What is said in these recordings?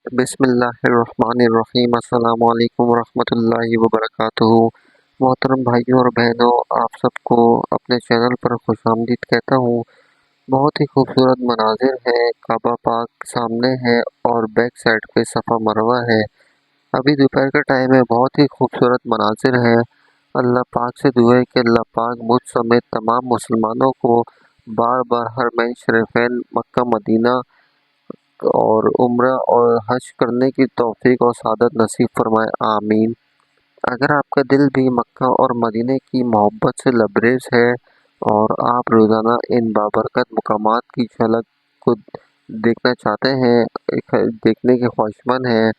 بسم اللہ الرحمن الرحیم۔ السلام علیکم ورحمۃ اللہ وبرکاتہ۔ محترم بھائیوں اور بہنوں، آپ سب کو اپنے چینل پر خوش آمدید کہتا ہوں۔ بہت ہی خوبصورت مناظر ہے، کعبہ پاک سامنے ہے اور بیک سائڈ پہ صفا مروہ ہے۔ ابھی دوپہر کا ٹائم ہے، بہت ہی خوبصورت مناظر ہے۔ اللہ پاک سے دعا ہے کہ اللہ پاک مجھ سمیت تمام مسلمانوں کو بار بار حرمین شریفین مکہ مدینہ اور عمرہ اور حج کرنے کی توفیق اور سعادت نصیب فرمائے، آمین۔ اگر آپ کا دل بھی مکہ اور مدینہ کی محبت سے لبریز ہے اور آپ روزانہ ان بابرکت مقامات کی جھلک کو دیکھنا چاہتے ہیں، دیکھنے کے خواہشمند ہیں،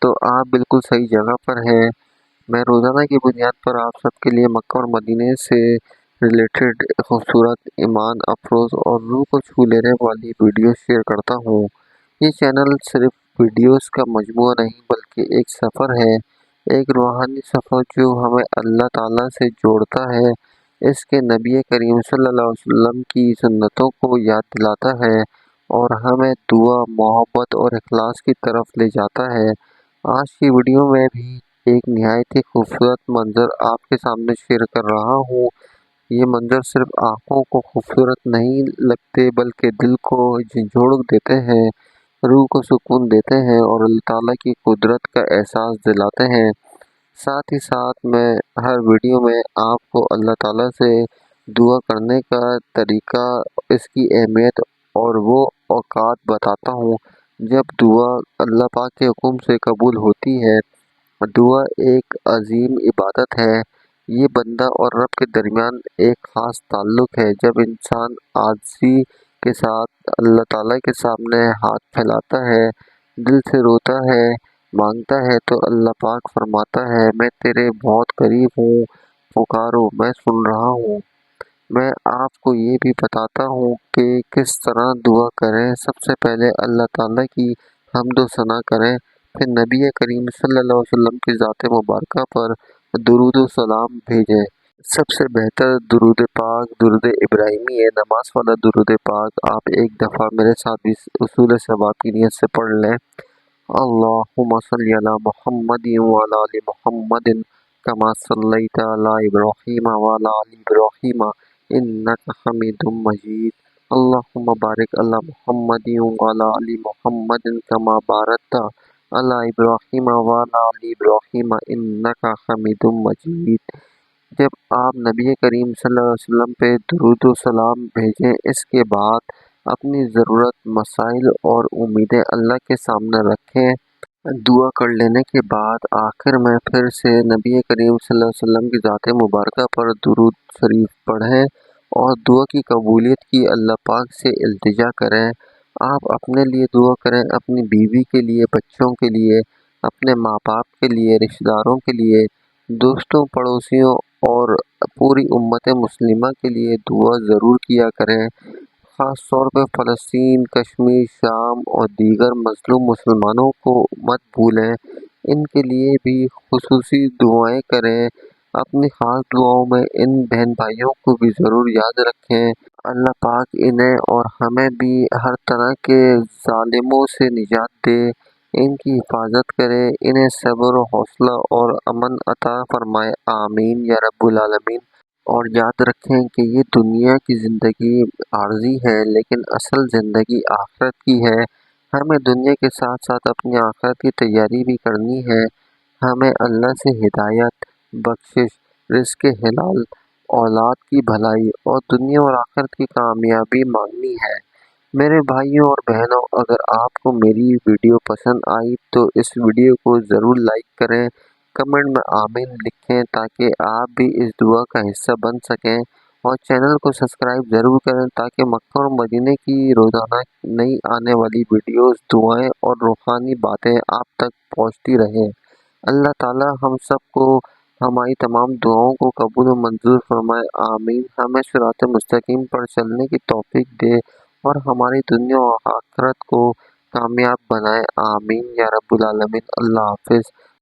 تو آپ بالکل صحیح جگہ پر ہیں۔ میں روزانہ کی بنیاد پر آپ سب کے لیے مکہ اور مدینہ سے ریلیٹڈ خوبصورت، ایمان افروز اور روح کو چھو لینے والی ویڈیو شیئر کرتا ہوں۔ یہ چینل صرف ویڈیوز کا مجموعہ نہیں بلکہ ایک سفر ہے، ایک روحانی سفر جو ہمیں اللہ تعالیٰ سے جوڑتا ہے، اس کے نبی کریم صلی اللہ علیہ وسلم کی سنتوں کو یاد دلاتا ہے اور ہمیں دعا، محبت اور اخلاص کی طرف لے جاتا ہے۔ آج کی ویڈیو میں بھی ایک نہایت ہی خوبصورت منظر آپ کے سامنے شیئر کر رہا ہوں۔ یہ منظر صرف آنکھوں کو خوبصورت نہیں لگتے بلکہ دل کو جھنجھوڑ دیتے ہیں، روح کو سکون دیتے ہیں اور اللہ تعالیٰ کی قدرت کا احساس دلاتے ہیں۔ ساتھ ہی ساتھ میں ہر ویڈیو میں آپ کو اللہ تعالیٰ سے دعا کرنے کا طریقہ، اس کی اہمیت اور وہ اوقات بتاتا ہوں جب دعا اللہ پاک کے حکم سے قبول ہوتی ہے۔ دعا ایک عظیم عبادت ہے، یہ بندہ اور رب کے درمیان ایک خاص تعلق ہے۔ جب انسان عاجزی کے ساتھ اللہ تعالیٰ کے سامنے ہاتھ پھیلاتا ہے، دل سے روتا ہے، مانگتا ہے، تو اللہ پاک فرماتا ہے، میں تیرے بہت قریب ہوں، پکارو میں سن رہا ہوں۔ میں آپ کو یہ بھی بتاتا ہوں کہ کس طرح دعا کریں۔ سب سے پہلے اللہ تعالیٰ کی حمد و ثنا کریں، پھر نبی کریم صلی اللہ علیہ وسلم کی ذات مبارکہ پر درود و سلام بھیجیں۔ سب سے بہتر درود پاک درود ابراہیمی ہے، نماز والا درود پاک آپ ایک دفعہ میرے ساتھ اس اصول ثواب کی نیت سے پڑھ لیں۔ اللہم صلی علی محمد وعلی آل محمد کما صلیت علی ابراہیم وعلی آل ابراہیم انک حمید مجید۔ اللہم بارک علی محمد وعلی آل محمد کما بارکت علی ابراہیم وعلی آل ابراہیم انک حمید مجید۔ جب آپ نبی کریم صلی اللہ علیہ وسلم پہ درود و سلام بھیجیں، اس کے بعد اپنی ضرورت، مسائل اور امیدیں اللہ کے سامنے رکھیں۔ دعا کر لینے کے بعد آخر میں پھر سے نبی کریم صلی اللہ علیہ وسلم کی ذات مبارکہ پر درود شریف پڑھیں اور دعا کی قبولیت کی اللہ پاک سے التجا کریں۔ آپ اپنے لیے دعا کریں، اپنی بیوی کے لیے، بچوں کے لیے، اپنے ماں باپ کے لیے، رشتہ داروں کے لیے، دوستوں، پڑوسیوں اور پوری امت مسلمہ کے لیے دعا ضرور کیا کریں۔ خاص طور پہ فلسطین، کشمیر، شام اور دیگر مظلوم مسلمانوں کو مت بھولیں، ان کے لیے بھی خصوصی دعائیں کریں۔ اپنی خاص دعاؤں میں ان بہن بھائیوں کو بھی ضرور یاد رکھیں۔ اللہ پاک انہیں اور ہمیں بھی ہر طرح کے ظالموں سے نجات دے، ان کی حفاظت کرے، انہیں صبر و حوصلہ اور امن عطا فرمائے، آمین یا رب العالمین۔ اور یاد رکھیں کہ یہ دنیا کی زندگی عارضی ہے لیکن اصل زندگی آخرت کی ہے۔ ہمیں دنیا کے ساتھ ساتھ اپنی آخرت کی تیاری بھی کرنی ہے۔ ہمیں اللہ سے ہدایت، بخشش، رزق حلال، اولاد کی بھلائی اور دنیا اور آخرت کی کامیابی مانگنی ہے۔ میرے بھائیوں اور بہنوں، اگر آپ کو میری ویڈیو پسند آئی تو اس ویڈیو کو ضرور لائک کریں، کمنٹ میں آمین لکھیں تاکہ آپ بھی اس دعا کا حصہ بن سکیں، اور چینل کو سبسکرائب ضرور کریں تاکہ مکہ اور مدینہ کی روزانہ نئی آنے والی ویڈیوز، دعائیں اور روحانی باتیں آپ تک پہنچتی رہیں۔ اللہ تعالی ہم سب کو ہماری تمام دعاؤں کو قبول و منظور فرمائے، آمین۔ ہمیں صراط مستقیم پر چلنے کی توفیق دے اور ہماری دنیا و آخرت کو کامیاب بنائے، آمین یا رب العالمین۔ اللہ حافظ۔